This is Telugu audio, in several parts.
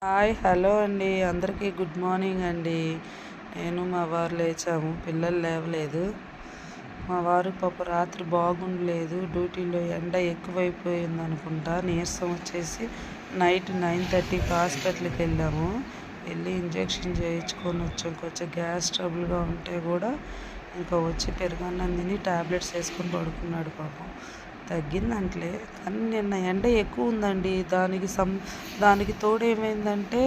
హాయ్ హలో అండి, అందరికీ గుడ్ మార్నింగ్ అండి. నేను మా వారు లేచాము, పిల్లలు లేవలేదు. మా వారు పాప రాత్రి బాగుండలేదు, డ్యూటీలో ఎండ ఎక్కువైపోయింది అనుకుంటా, నీరసం వచ్చేసి నైట్ 9:30కి హాస్పిటల్కి వెళ్ళాము. వెళ్ళి ఇంజెక్షన్ చేయించుకొని వచ్చాం. కొంచెం గ్యాస్ ట్రబుల్గా ఉంటే కూడా ఇంకా వచ్చి పెరుగన్నం తిని ట్యాబ్లెట్స్ వేసుకొని పడుకున్నాడు. పాపం తగ్గిందంటలే, కానీ నిన్న ఎండ ఎక్కువ ఉందండి. దానికి తోడు ఏమైందంటే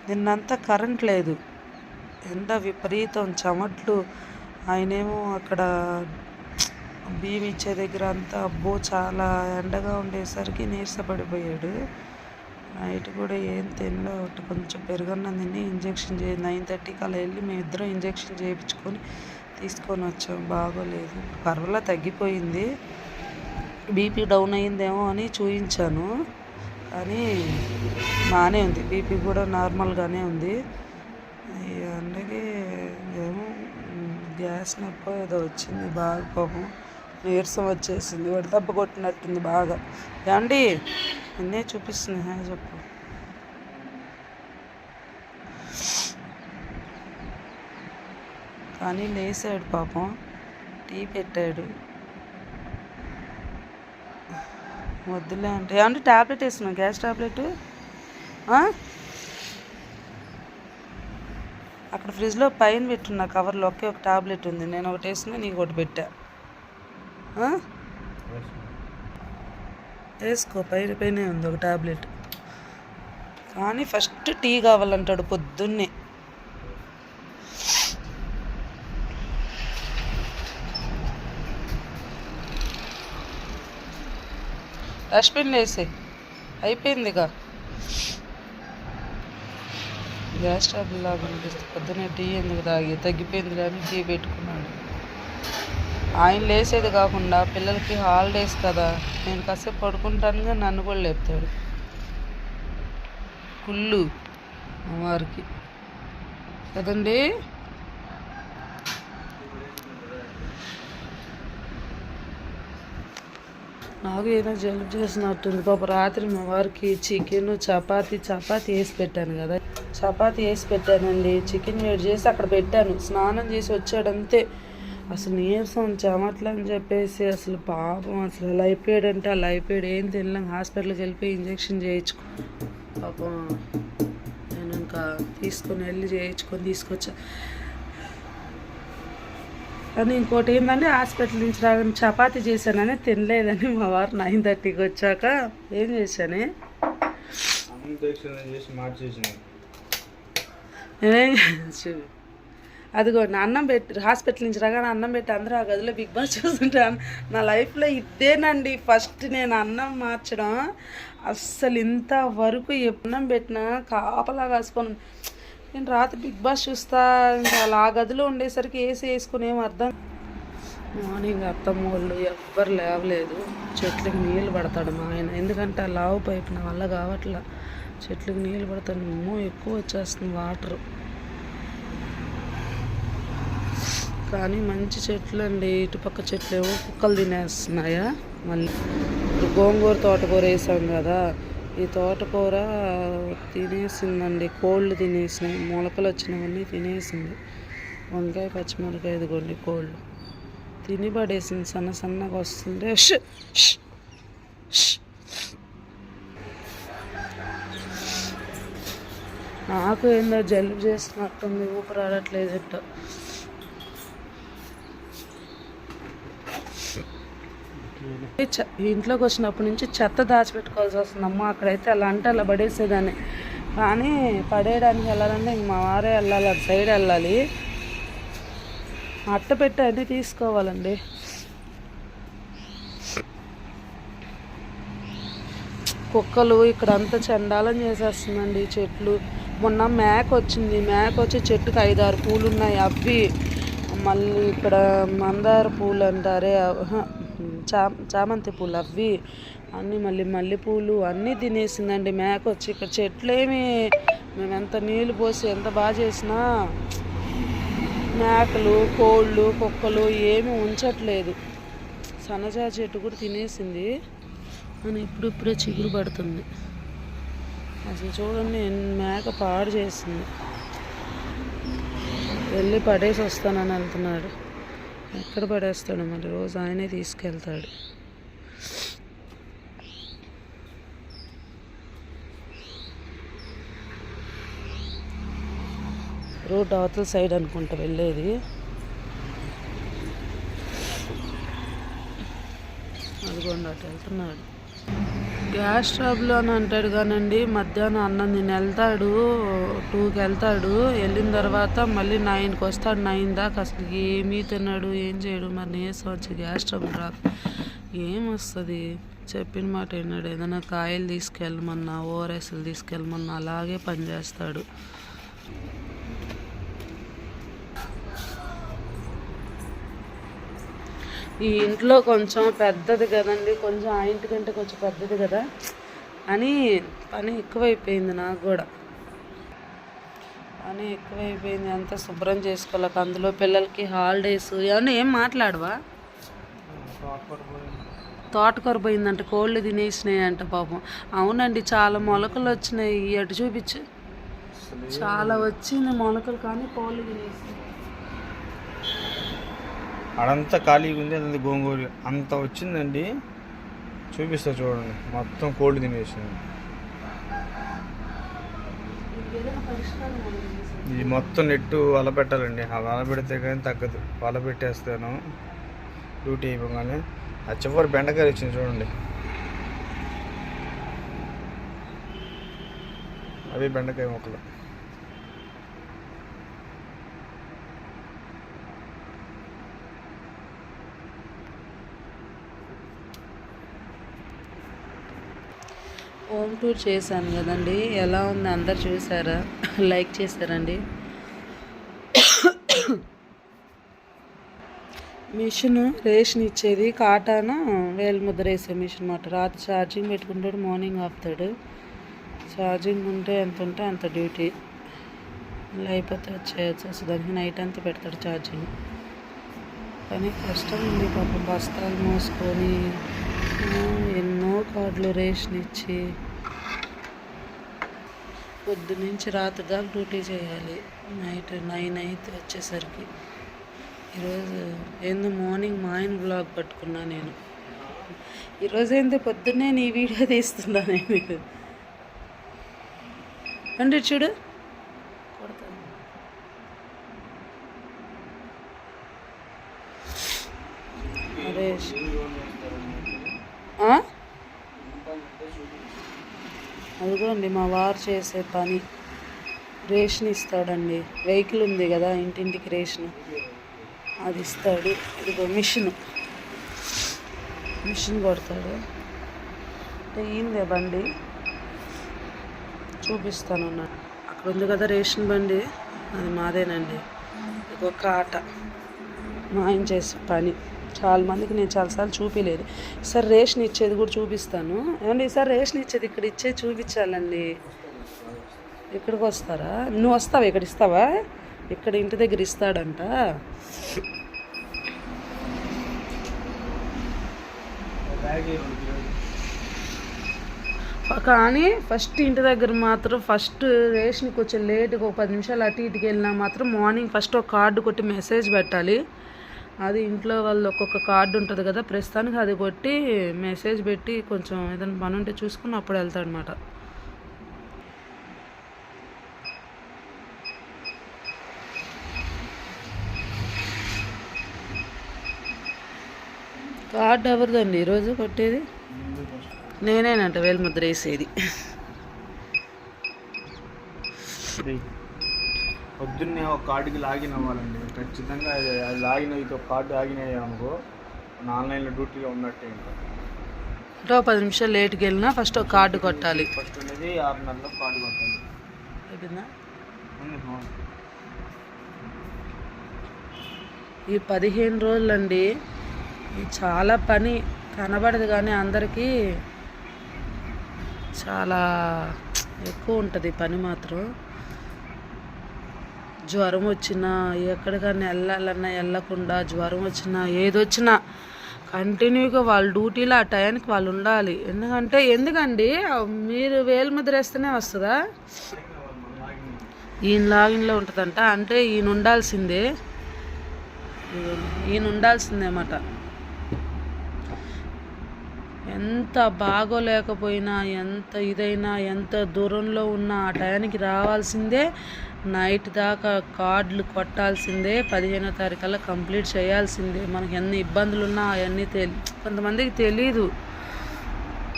నిన్నంతా కరెంట్ లేదు, ఎండ విపరీతం, చెమట్లు. ఆయనేమో అక్కడ బియ్యం ఇచ్చే దగ్గర అంతా అబ్బో చాలా ఎండగా ఉండేసరికి నీరసపడిపోయాడు. నైట్ కూడా ఏం తినలే, ఒకటి కొంచెం పెరుగన్నం తిని ఇంజెక్షన్ 9:30కి అలా వెళ్ళి మేమిద్దరం ఇంజెక్షన్ చేయించుకొని తీసుకొని వచ్చాం. బాగోలేదు, పర్వాలేదు తగ్గిపోయింది. బీపీ డౌన్ అయిందేమో అని చూయించాను, కానీ బాగానే ఉంది, బీపీ కూడా నార్మల్గానే ఉంది. ఈ ఎండకి ఏమో గ్యాస్ నొప్పి ఏదో వచ్చింది బాగా, పాపం నీరసం వచ్చేసింది, వడదెబ్బ కొట్టినట్టుంది బాగా. ఏమండి నిన్నే చూపిస్తుంది, చెప్పు. కానీ లేసాడు పాపం, టీ పెట్టాడు. వద్దులే అంటే ఏమంటే ట్యాబ్లెట్ వేస్తున్నావు, గ్యాస్ ట్యాబ్లెట్ అక్కడ ఫ్రిడ్జ్లో పైన పెట్టున్న కవర్లో ఒకే ఒక ట్యాబ్లెట్ ఉంది, నేను ఒకటి వేసిన నీకు ఒకటి పెట్టా. వేసుకో, పైనే ఉంది ఒక ట్యాబ్లెట్. కానీ ఫస్ట్ టీ కావాలంటాడు పొద్దున్నే. డస్ట్బిన్ వేసే అయిపోయిందిగా. గ్యాస్ ట్రబుల్ లాగా అనిపిస్తుంది, పొద్దున్నే టీ ఎందుకు తగ్గిపోయింది కానీ టీ పెట్టుకున్నాడు. ఆయన లేసేది కాకుండా పిల్లలకి హాలిడేస్ కదా, నేను కాసేపు పడుకుంటానుగా నన్ను కూడా లేపుతాడు. కుళ్ళు వారికి కదండి. నాకు ఏదో జలుబు చేసినట్టుంది పాప. రాత్రి మా వారికి చికెన్ చపాతీ వేసి పెట్టాను కదా, చపాతీ వేసి పెట్టానండి. చికెన్ వేడి చేసి అక్కడ పెట్టాను, స్నానం చేసి వచ్చాడంతే. అసలు నీరసం చెమట్లు అని చెప్పేసి అసలు పాపం అసలు అలా అయిపోయాడంటే అలా అయిపోయాడు. ఏం తినలేం, హాస్పిటల్కి వెళ్ళిపోయి ఇంజెక్షన్ చేయించుకో పాపం. నేను ఇంకా తీసుకొని వెళ్ళి తీసుకొచ్చా. కానీ ఇంకోటి ఏంటంటే హాస్పిటల్ నుంచి రాగానే చపాతీ చేశానని తినలేదని మా వారు 9:30కి వచ్చాక ఏం చేశాను, నేనేం అదిగో నా అన్నం పెట్టి హాస్పిటల్ నుంచి రాగానే అన్నం పెట్టి అందరూ ఆ గదిలో బిగ్ బాస్ చూస్తుంటాను. నా లైఫ్లో ఇదేనండి ఫస్ట్ నేను అన్నం మార్చడం. అస్సలు ఇంతవరకు అన్నం పెట్టినా కాపలా కాసుకొని నేను రాత్రి బిగ్ బాస్ చూస్తా, ఇంకా అలా ఆ గదిలో ఉండేసరికి వేసుకుని ఏం అర్థం. మార్నింగ్ అత్తమ్మ వాళ్ళు ఎవ్వరు లేవలేదు, చెట్లకి నీళ్ళు పడతాడు మా ఆయన. ఎందుకంటే ఆ లావు పైపు నా వల్ల కావట్లా, చెట్లకి నీళ్ళు పడతాడు, ఎక్కువ వచ్చేస్తుంది వాటరు. కానీ మంచి చెట్లు అండి, ఇటుపక్క చెట్లు ఏమో కుక్కలు తినేస్తున్నాయా. మళ్ళీ ఇప్పుడు గోంగూర తోటకూర వేసాం కదా, ఈ తోటకూర తినేసిందండి, కోళ్ళు తినేసినాయి, మొలకలు వచ్చినవన్నీ తినేసింది. వంకాయ పచ్చిమిరకాయ ఇదిగోండి కోళ్ళు తిని పడేసింది, సన్నగా వస్తుంటే. నాకు ఏందో జలుబు చేసినట్టుంది, ఊపిరాడట్లేదు ఏంటో. ఇంట్లోకి వచ్చినప్పటి నుంచి చెత్త దాచిపెట్టుకోవాల్సి వస్తుంది. అమ్మ అక్కడైతే అలా అంటే అలా పడేసేదాన్ని, కానీ పడేయడానికి వెళ్ళాలంటే ఇంక మా వారే వెళ్ళాలి, అటు సైడ్ వెళ్ళాలి. అట్ట పెట్టి అన్నీ తీసుకోవాలండి. కుక్కలు ఇక్కడ అంతా చండాలం చేసేస్తుందండి. చెట్లు మొన్న మేక వచ్చి చెట్టుకి 5-6 పూలు ఉన్నాయి, అవి మళ్ళీ ఇక్కడ మందార పూలు అంటారే, చామంతి పూలు అవి అన్నీ, మళ్ళీ మల్లెపూలు అన్నీ తినేసిందండి మేక వచ్చి. ఇక్కడ చెట్లు ఏమి మేము ఎంత నీళ్ళు పోసి ఎంత బాగా చేసినా మేకలు కోళ్ళు కుక్కలు ఏమి ఉంచట్లేదు. సన్నజాజి చెట్టు కూడా తినేసింది అని ఇప్పుడిప్పుడే చిగురు పడుతుంది. అసలు చూడండి మేక పాడు చేసింది. వెళ్ళి పడేసి వస్తానని వెళ్తున్నాడు. ఎక్కడ పడేస్తాడు మరి, రోజు ఆయనే తీసుకెళ్తాడు. రోడ్ అవతల సైడ్ అనుకుంటా వెళ్ళేది. అదిగోండి అటు వెళ్తున్నాడు. గ్యాస్ ట్రబుల్ అని అంటాడు కానండి, మధ్యాహ్నం అన్నం తిని వెళ్తాడు, 2కి వెళ్తాడు. వెళ్ళిన తర్వాత మళ్ళీ 9కి వస్తాడు. 9 దాకా అసలు ఏమీ తిన్నాడు, ఏం చేయడు. మరి నీరసం వచ్చి గ్యాస్ ట్రబుల్ రాదు ఏమొస్తుంది? చెప్పిన మాట విన్నాడు. ఏదైనా కాయలు తీసుకెళ్ళమన్నా, ఓఆర్ఎస్లు తీసుకెళ్ళమన్నా అలాగే పనిచేస్తాడు. ఈ ఇంట్లో కొంచెం పెద్దది కదండి, కొంచెం ఆ ఇంటికంటే కొంచెం పెద్దది కదా అని పని ఎక్కువైపోయింది. నాకు కూడా పని ఎక్కువైపోయింది. అంతా శుభ్రం చేసుకోలేక, అందులో పిల్లలకి హాలిడేస్. ఏమన్నా ఏం మాట్లాడవా? తోటకూర పోయిందంట, కోళ్ళు తినేసినాయి అంట పాపం. అవునండి, చాలా మొలకలు వచ్చినాయి. అటు చూపించు. చాలా వచ్చింది మొలకలు, కానీ కోళ్ళు తినేసినాయి. అడంతా ఖాళీగా ఉంది, అది గోంగూర అంత వచ్చిందండి. చూపిస్తా చూడండి, మొత్తం కోళ్ళు తినేసింది. ఇది మొత్తం నెట్టు వల పెట్టాలండి. ఆ వల పెడితే కానీ తగ్గదు. వల పెట్టేస్తాను డ్యూటీ అయిపోగానే. ఆ చివరి బెండకాయ వచ్చింది చూడండి, అవి బెండకాయ మొక్కలు. హోమ్ టూర్ చేశాను కదండి, ఎలా ఉంది అందరు చూసారా? లైక్ చేశారండి. మిషన్ రేషన్ ఇచ్చేది కాటాను వేలు ముద్ర వేసే మిషన్ మాట. రాత్రి ఛార్జింగ్ పెట్టుకుంటాడు, మార్నింగ్ ఆపుతాడు. ఛార్జింగ్ ఉంటే ఎంత ఉంటే అంత డ్యూటీ, అయిపోతే వచ్చేయచ్చు. అసలు దానికి నైట్ అంతా పెడతాడు ఛార్జింగ్. కానీ కష్టం ఉంది పాపం, బస్తాలు మోసుకొని ఎన్నో కార్డులు రేషన్ ఇచ్చి పొద్దు నుంచి రాత్రి దాకా డ్యూటీ చేయాలి. నైట్ 9 అయితే వచ్చేసరికి. ఈరోజు ఏందో మార్నింగ్ మా ఆయన బ్లాగ్ పట్టుకున్నా నేను. ఈరోజు ఏందో పొద్దున్నే నీ వీడియో తీస్తున్నా నేను. అంటే చూడు నరేష్, అదిగోండి మా వారు చేసే పని. రేషన్ ఇస్తాడండి. వెహికల్ ఉంది కదా ఇంటింటికి రేషన్, అది ఇస్తాడు. ఇదిగో మిషన్ కొడతాడు. అయ్యిందే బండి, చూపిస్తాను. అక్కడ ఉంది కదా రేషన్ బండి, అది మాదేనండి. ఇదిగో కాట, మా ఆయన చేసే పని. చాలా మందికి నేను చాలాసార్లు చూపించలేదు. ఈసారి రేషన్ ఇచ్చేది కూడా చూపిస్తాను. ఏమండి ఈసారి రేషన్ ఇచ్చేది ఇక్కడ ఇచ్చేది చూపించాలండి. ఇక్కడికి వస్తారా? నువ్వు వస్తావా? ఇక్కడ ఇస్తావా? ఇక్కడ ఇంటి దగ్గర ఇస్తాడంట. కానీ ఫస్ట్ ఇంటి దగ్గర మాత్రం ఫస్ట్ రేషన్కి వచ్చే లేట్గా ఒక 10 నిమిషాలు అటు ఇటుకి వెళ్ళినా మాత్రం మార్నింగ్ ఫస్ట్ ఒక కార్డు కొట్టి మెసేజ్ పెట్టాలి. అది ఇంట్లో వాళ్ళు ఒక్కొక్క కార్డు ఉంటుంది కదా, ప్రస్తుతానికి అది కొట్టి మెసేజ్ పెట్టి కొంచెం ఏదైనా పని ఉంటే చూసుకుని అప్పుడు వెళ్తాడనమాట. కార్డు ఎవరిదండి ఈరోజు కొట్టేది? నేనేనంట వేలు ముద్ర వేసేది. పొద్దున్నే ఒక కార్డుకి లాగిన్ అవ్వాలండి ఖచ్చితంగా. అది లాగిన్ అయితే ఒక కార్డు లాగిన్ అయ్యామనుకో ఆన్లైన్లో డ్యూటీలో ఉన్నట్టే. ఇంకా 10 నిమిషాలు లేట్కి వెళ్ళినా ఫస్ట్ ఒక కార్డు కొట్టాలి. ఫస్ట్ ఉండేది 6 నెలల్లో కార్డు కొట్టాలి. అయిపోయిందా? ఈ 15 రోజులండి చాలా పని కనబడదు, కానీ అందరికీ చాలా ఎక్కువ ఉంటుంది పని మాత్రం. జ్వరం వచ్చినా, ఎక్కడికన్నా వెళ్ళాలన్నా వెళ్ళకుండా, జ్వరం వచ్చినా, ఏదొచ్చినా కంటిన్యూగా వాళ్ళ డ్యూటీలో ఆ టయానికి వాళ్ళు ఉండాలి. ఎందుకండి మీరు వేలు ముద్ర వేస్తేనే వస్తుందా? ఈయన లాగిన్లో ఉంటుందంట, అంటే ఈయన ఉండాల్సిందే అన్నమాట. ఎంత బాగోలేకపోయినా, ఎంత ఇదైనా, ఎంత దూరంలో ఉన్నా ఆ టయానికి రావాల్సిందే. నైట్ దాకా కార్డులు కొట్టాల్సిందే. 15వ తారీఖుల్లో కంప్లీట్ చేయాల్సిందే. మనకి ఎన్ని ఇబ్బందులు ఉన్నా అవన్నీ కొంతమందికి తెలీదు.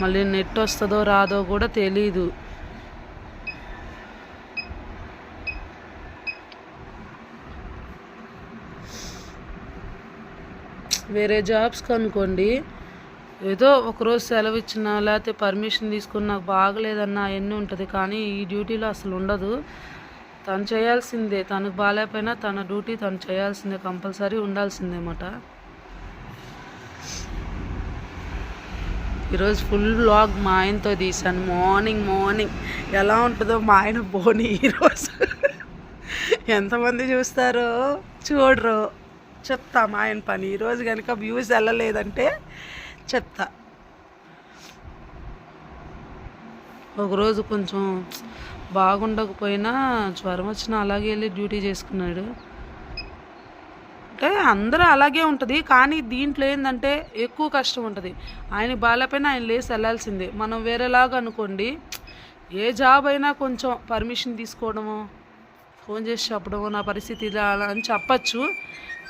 మళ్ళీ నెట్ వస్తుందో రాదో కూడా తెలీదు. వేరే జాబ్స్కి అనుకోండి, ఏదో ఒకరోజు సెలవు ఇచ్చినా లేకపోతే పర్మిషన్ తీసుకుని నాకు బాగలేదన్నా అవన్నీ ఉంటుంది. కానీ ఈ డ్యూటీలో అసలు ఉండదు. తను చేయాల్సిందే. తనకు బాగాలేకపోయినా తన డ్యూటీ తను చేయాల్సిందే, కంపల్సరీ ఉండాల్సిందే అన్నమాట. ఈరోజు ఫుల్ వ్లాగ్ మా ఆయనతో తీశాను. మార్నింగ్ ఎలా ఉంటుందో మా ఆయన బోని ఈరోజు. ఎంతమంది చూస్తారో చూడరు. చెప్తా మా ఆయన పని. ఈరోజు కనుక వ్యూస్ వెళ్ళలేదంటే చెప్తా. ఒకరోజు కొంచెం బాగుండకపోయినా జ్వరం వచ్చినా అలాగే వెళ్ళి డ్యూటీ చేసుకున్నాడు. అంటే అందరూ అలాగే ఉంటుంది. కానీ దీంట్లో ఏంటంటే ఎక్కువ కష్టం ఉంటుంది. ఆయన బాగాలేకపోయినా ఆయన లేసి వెళ్ళాల్సిందే. మనం వేరేలాగా అనుకోండి, ఏ జాబ్ అయినా కొంచెం పర్మిషన్ తీసుకోవడము, ఫోన్ చేసి చెప్పడము, నా పరిస్థితి ఇలా అలా అని చెప్పచ్చు.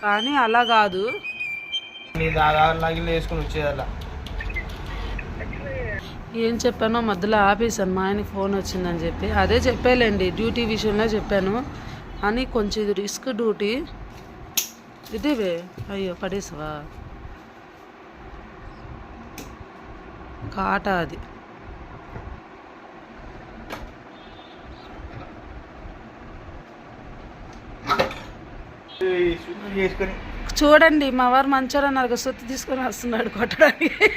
కానీ అలా కాదు. ఏం చెప్పానో మధ్యలో ఆపేసాను. మా ఆయనకి ఫోన్ వచ్చిందని చెప్పి అదే చెప్పాలండి, డ్యూటీ విషయంలో చెప్పాను అని. కొంచెం ఇది రిస్క్ డ్యూటీ. ఇదేవే అయ్యో పడేసావా? కాటా అది. చూడండి, మా వారు మంచోరు అన్నారు, సొత్తు తీసుకొని వస్తున్నాడు కొట్టడానికి.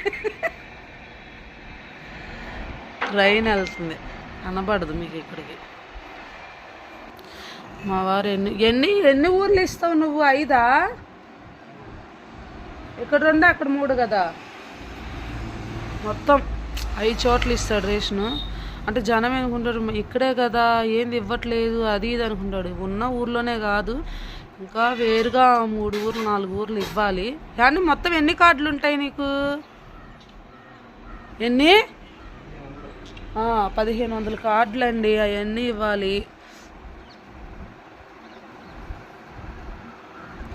ట్రైన్ వెళ్తుంది, కనబడదు మీకు ఇక్కడికి. మా వారు ఎన్ని ఊర్లు ఇస్తావు నువ్వు? 5? ఇక్కడ 2 అక్కడ 3 కదా, మొత్తం 5 చోట్ల ఇస్తాడు రేషను. అంటే జనం ఏమనుకుంటాడు, ఇక్కడే కదా ఏంది ఇవ్వట్లేదు అది ఇది అనుకుంటాడు. ఉన్న ఊర్లోనే కాదు, ఇంకా వేరుగా 3 ఊర్లు 4 ఊర్లు ఇవ్వాలి. కానీ మొత్తం ఎన్ని కార్డులు ఉంటాయి నీకు? ఎన్ని? 1500 కార్డులు అండి, అవన్నీ ఇవ్వాలి.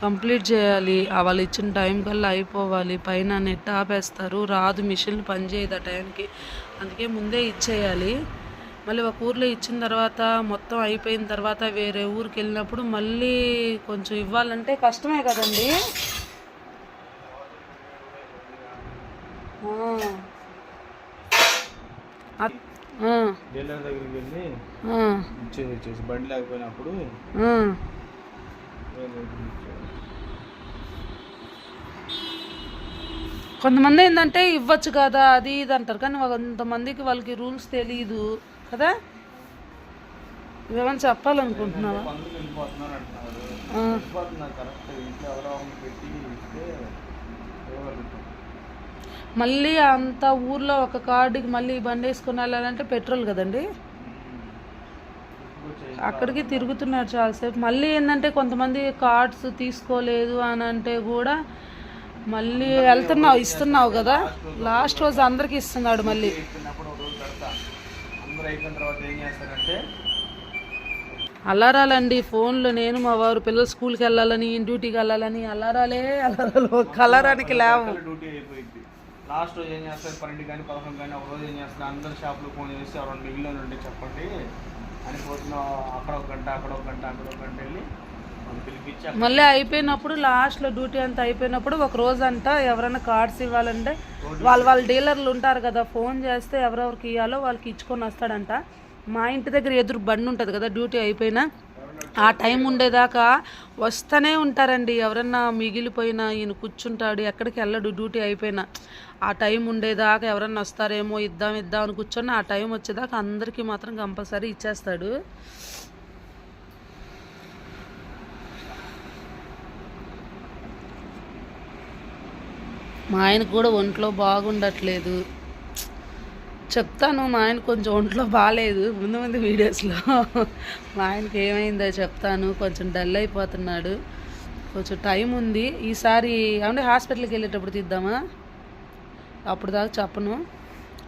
కంప్లీట్ చేయాలి. వాళ్ళు ఇచ్చిన టైం కల్లా అయిపోవాలి. పైన నెట్ ఆపేస్తారు, రాదు, మిషన్లు పనిచేయదు ఆ టైంకి. అందుకే ముందే ఇచ్చేయాలి. మళ్ళీ ఒక ఊర్లో ఇచ్చిన తర్వాత మొత్తం అయిపోయిన తర్వాత వేరే ఊరికి వెళ్ళినప్పుడు మళ్ళీ కొంచెం ఇవ్వాలంటే కష్టమే కదండి. డీలర్ దగ్గరికి వెళ్ళి ఇచ్చేసి బండి లేకపోయినప్పుడు కొంతమంది ఏంటంటే ఇవ్వచ్చు కదా అది ఇది అంటారు. కానీ కొంతమందికి వాళ్ళకి రూల్స్ తెలీదు కదా. ఏమైనా చెప్పాలనుకుంటున్నావా? మళ్ళీ అంత ఊర్లో ఒక కార్డుకి మళ్ళీ బండి వేసుకొని వెళ్ళాలంటే పెట్రోల్ కదండి. అక్కడికి తిరుగుతున్నాడు చాలాసేపు. మళ్ళీ ఏంటంటే కొంతమంది కార్డ్స్ తీసుకోలేదు అని అంటే కూడా మళ్ళీ ఇస్తున్నావు కదా, లాస్ట్ రోజు అందరికి ఇస్తున్నాడు. మళ్ళీ అలారాలండి ఫోన్లో. నేను మా వారు పిల్లలు స్కూల్కి వెళ్ళాలని, డ్యూటీకి వెళ్ళాలని అలారాలు ఒక అలారానికి లేవు. లాస్ట్ రోజు ఏం చేస్తారు, 12 కానీ 11 కానీ ఒక రోజు ఏం చేస్తారు, అందరు షాపులో ఫోన్ చేసి ఎవరైనా మిగిలిన ఉంటే చెప్పండి అని పోతున్న అక్కడ 1 గంట అక్కడ 1 గంట అక్కడ 1 గంట వెళ్ళి పిలిపించి మళ్ళీ అయిపోయినప్పుడు లాస్ట్లో డ్యూటీ అంతా అయిపోయినప్పుడు ఒక రోజు అంట ఎవరైనా కార్డ్స్ ఇవ్వాలంటే వాళ్ళ డీలర్లు ఉంటారు కదా, ఫోన్ చేస్తే ఎవరెవరికి ఇవ్వాలో వాళ్ళకి ఇచ్చుకొని వస్తాడంట. మా ఇంటి దగ్గర ఎదురు బండి ఉంటుంది కదా, డ్యూటీ అయిపోయినా ఆ టైం ఉండేదాకా వస్తూనే ఉంటారండి. ఎవరన్నా మిగిలిపోయినా ఈయన కూర్చుంటాడు, ఎక్కడికి వెళ్ళడు. డ్యూటీ అయిపోయినా ఆ టైం ఉండేదాకా ఎవరన్నా వస్తారేమో ఇద్దాం అని కూర్చొని ఆ టైం వచ్చేదాకా అందరికీ మాత్రం కంపల్సరీ ఇచ్చేస్తాడు. మా ఆయనకు కూడా ఒంట్లో బాగుండట్లేదు. చెప్తాను, మా ఆయన కొంచెం ఒంట్లో బాగాలేదు ముందు ముందు వీడియోస్లో. మా ఆయనకి ఏమైందో చెప్తాను. కొంచెం డల్ అయిపోతున్నాడు. కొంచెం టైం ఉంది. ఈసారి ఏమంటే హాస్పిటల్కి వెళ్ళేటప్పుడు తీద్దామా? అప్పుడు దాకా చెప్పను.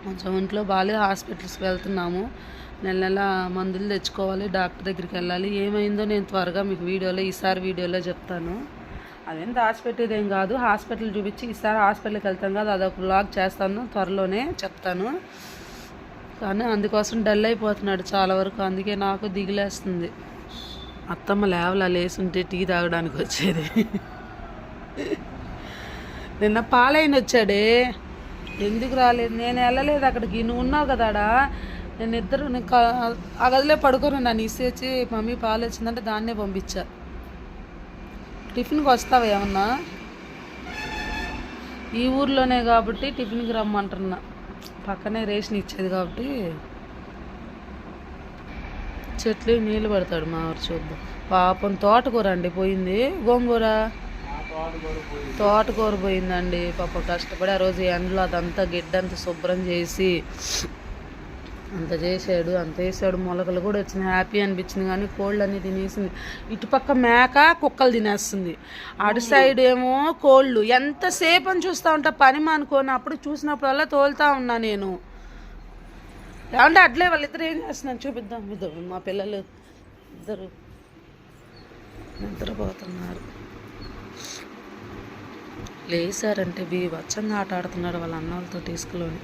కొంచెం ఒంట్లో బాగాలేదు, హాస్పిటల్స్కి వెళ్తున్నాము. నెల నెల మందులు తెచ్చుకోవాలి, డాక్టర్ దగ్గరికి వెళ్ళాలి. ఏమైందో నేను త్వరగా మీకు ఈసారి వీడియోలో చెప్తాను. అదేం దాచిపెట్టేది ఏం కాదు. హాస్పిటల్ చూపించి ఈసారి హాస్పిటల్కి వెళ్తాం కదా, అదొక వ్లాగ్ చేస్తాను, త్వరలోనే చెప్తాను. కానీ అందుకోసం డల్ అయిపోతున్నాడు చాలా వరకు. అందుకే నాకు దిగులేస్తుంది. అత్తమ్మ లేవలా, లేసుంటే టీ తాగడానికి వచ్చేది. నిన్న పాలైన వచ్చాడే, ఎందుకు రాలేదు? నేను వెళ్ళలేదు అక్కడికి, నువ్వు ఉన్నావు కదా ఆడ. నేను ఆ గదిలో పడుకొని నన్ను ఇసేసి మమ్మీ పాలు వచ్చిందంటే దాన్నే పంపించా. టిఫిన్కి వస్తావా ఏమన్నా? ఈ ఊర్లోనే కాబట్టి టిఫిన్కి రమ్మంటున్నా. పక్కనే రేషన్ ఇచ్చేది కాబట్టి. చెట్లు నీళ్ళు పడతాడు మా ఊరు. చూద్దాం. పాపం తోటకూర అండి పోయింది. గోంగూర తోటకూర పోయిందండి. పాప కష్టపడి ఆ రోజు ఎండలో అదంతా గిడ్డంతా శుభ్రం చేసి అంత చేసాడు, అంత వేసాడు. మొలకలు కూడా వచ్చినాయి. హ్యాపీ అనిపించింది. కానీ కోళ్ళు అన్నీ తినేసింది. ఇటుపక్క మేక కుక్కలు తినేస్తుంది, అటు సైడ్ ఏమో కోళ్ళు. ఎంతసేపు అని చూస్తూ ఉంటా, పని మానుకొని. అప్పుడు చూసినప్పుడల్లా తోలుతా ఉన్నా నేను. ఏమంటే అట్లే వాళ్ళిద్దరు ఏం చేస్తున్నారు చూపిద్దాం. ఇద్దరు మా పిల్లలు ఇద్దరు నిద్రపోతున్నారు. లేసారంటే బీభత్సంగా ఆట ఆడుతున్నాడు వాళ్ళ అన్నలతో తీసుకులోని.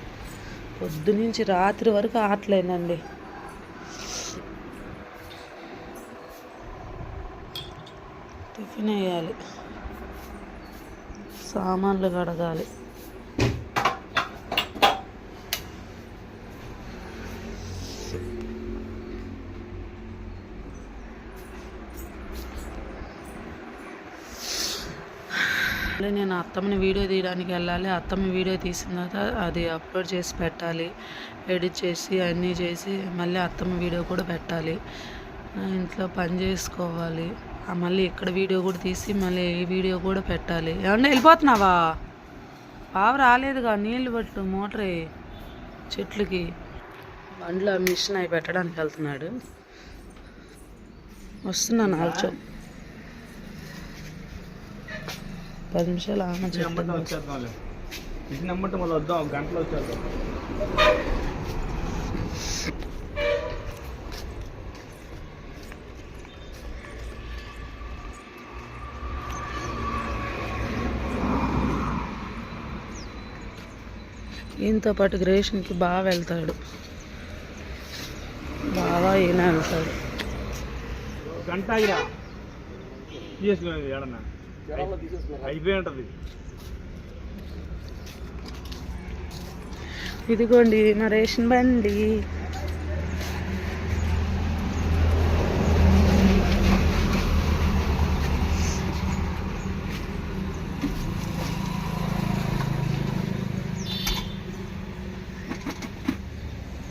పొద్దునుంచి రాత్రి వరకు ఆటలేనండి. టిఫిన్ వేయాలి, సామాన్లు కడగాలి. నేను అత్తమ్మని వీడియో తీయడానికి వెళ్ళాలి. అత్తమ్మ వీడియో తీసిన తర్వాత అది అప్లోడ్ చేసి పెట్టాలి, ఎడిట్ చేసి అన్నీ చేసి మళ్ళీ అత్తమ్మ వీడియో కూడా పెట్టాలి. ఇంట్లో పని చేసుకోవాలి. మళ్ళీ ఇక్కడ వీడియో కూడా తీసి మళ్ళీ ఈ వీడియో కూడా పెట్టాలి. ఏమన్నా వెళ్ళిపోతున్నావా? బావ రాలేదుగా, నీళ్ళు పట్టు మోటరే చెట్లకి. బండ్లో మిషన్ అవి పెట్టడానికి వెళ్తున్నాడు. వస్తున్నాను ఆల్చో. 10 నిమిషాలు ఆమె వచ్చేద్దాంలే. ఇది నమ్మంటే మళ్ళీ వద్దాం, గంటలో వచ్చేద్దాం. ఈయనతో పాటు రేషన్కి బాగా వెళ్తాడు. బాగా ఈయన వెళ్తాడు. గంట అయ్యా తీసుకునేది ఏడన్నా అయిపోయి ఉంటుంది. ఇదిగోండి నా రేషన్ బండి.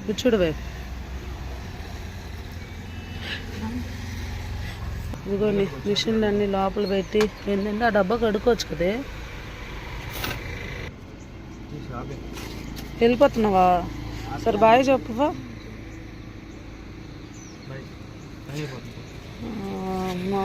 కూర్చోడవే. ఇదిగోండి మిషన్లు అన్నీ లోపల పెట్టి ఏంటంటే ఆ డబ్బా కడుక్కోవచ్చు కదే. వెళ్ళిపోతున్నావా? సరే బాయ్ చెప్పవా? అమ్మా